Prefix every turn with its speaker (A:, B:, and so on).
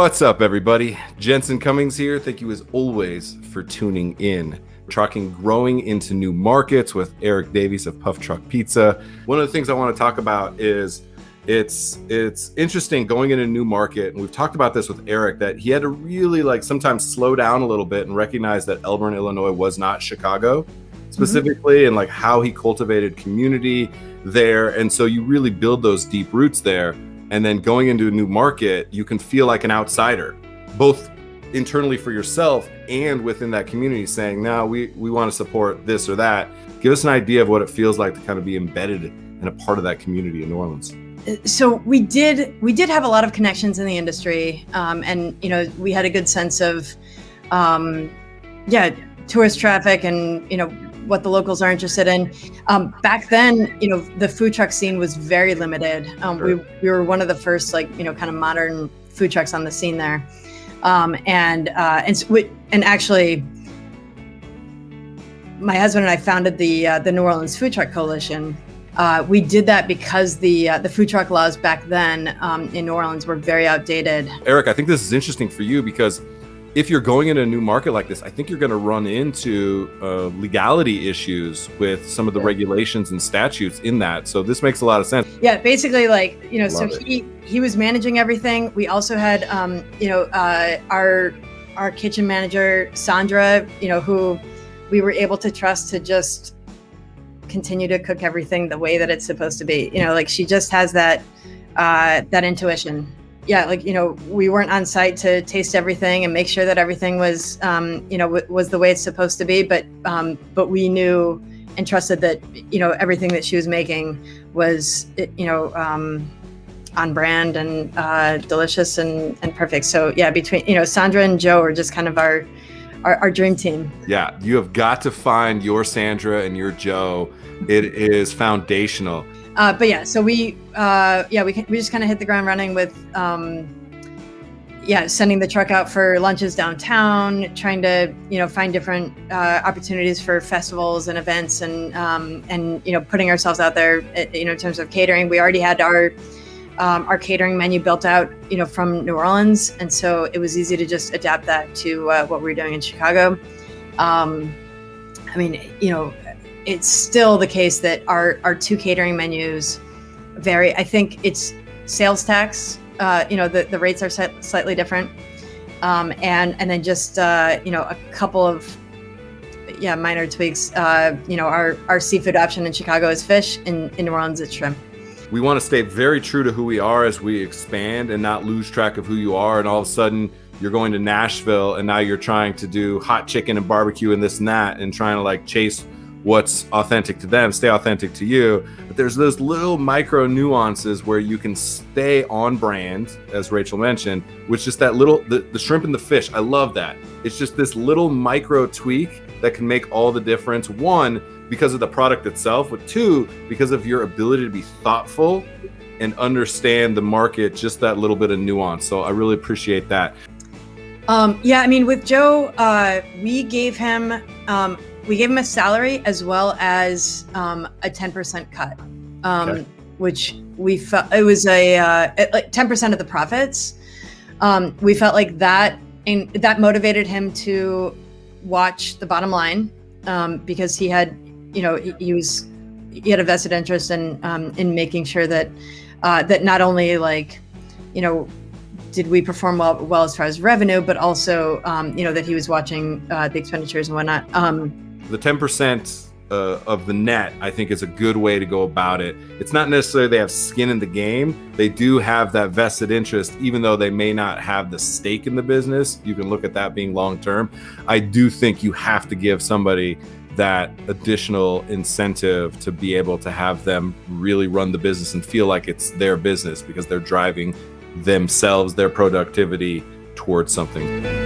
A: What's up, everybody? Jensen Cummings here. Thank you as always for tuning in. Talking growing into new markets with Eric Davies of Puff Truck Pizza. One of the things I want to talk about is it's interesting going in a new market. And we've talked about this with Eric, that he had to really sometimes slow down a little bit and recognize that Elburn, Illinois was not Chicago specifically, and how he cultivated community there. And so you really build those deep roots there. And then going into a new market, you can feel like an outsider, both internally for yourself and within that community, saying, no, we want to support this or that. Give us an idea of what it feels like to kind of be embedded and a part of that community in New Orleans.
B: So we did have a lot of connections in the industry, and we had a good sense of tourist traffic and what the locals are interested in. Back then, the food truck scene was very limited.
A: Sure.
B: We were one of the first kind of modern food trucks on the scene there, and actually, my husband and I founded the New Orleans Food Truck Coalition. We did that because the food truck laws back then in New Orleans were very outdated.
A: Eric, I think this is interesting for you because if you're going into a new market like this, I think you're going to run into legality issues with some of the regulations and statutes in that. So this makes a lot of sense.
B: Yeah, basically, so he was managing everything. We also had, our kitchen manager, Sandra, who we were able to trust to just continue to cook everything the way that it's supposed to be. She just has that intuition. Yeah, we weren't on site to taste everything and make sure that everything was, was the way it's supposed to be. But we knew and trusted that, everything that she was making was, on brand and delicious and perfect. So yeah, between, Sandra and Joe are just kind of our dream team.
A: Yeah, you have got to find your Sandra and your Joe. It is foundational.
B: But yeah, so we just kind of hit the ground running with, sending the truck out for lunches downtown, trying to, find different opportunities for festivals and events, and putting ourselves out there, in terms of catering. We already had our catering menu built out, from New Orleans, and so it was easy to just adapt that to what we were doing in Chicago. It's still the case that our two catering menus vary. I think it's sales tax. The rates are slightly different, and then just a couple of minor tweaks. Our seafood option in Chicago is fish. In New Orleans, it's shrimp.
A: We want to stay very true to who we are as we expand and not lose track of who you are. And all of a sudden, you're going to Nashville, and now you're trying to do hot chicken and barbecue and this and that, and trying to chase what's authentic to them, stay authentic to you. But there's those little micro nuances where you can stay on brand, as Rachel mentioned, with just that little, the shrimp and the fish. I love that. It's just this little micro tweak that can make all the difference. One, because of the product itself, but two, because of your ability to be thoughtful and understand the market, just that little bit of nuance. So I really appreciate that.
B: With Joe, we gave him a salary as well as a 10% cut,
A: Okay.
B: which we felt it was a 10% of the profits. We felt like that, and that motivated him to watch the bottom line, because he had, he had a vested interest in making sure that that not only did we perform well as far as revenue, but also that he was watching the expenditures and whatnot.
A: The 10% of the net, I think, is a good way to go about it. It's not necessarily they have skin in the game. They do have that vested interest, even though they may not have the stake in the business. You can look at that being long-term. I do think you have to give somebody that additional incentive to be able to have them really run the business and feel like it's their business, because they're driving themselves, their productivity towards something.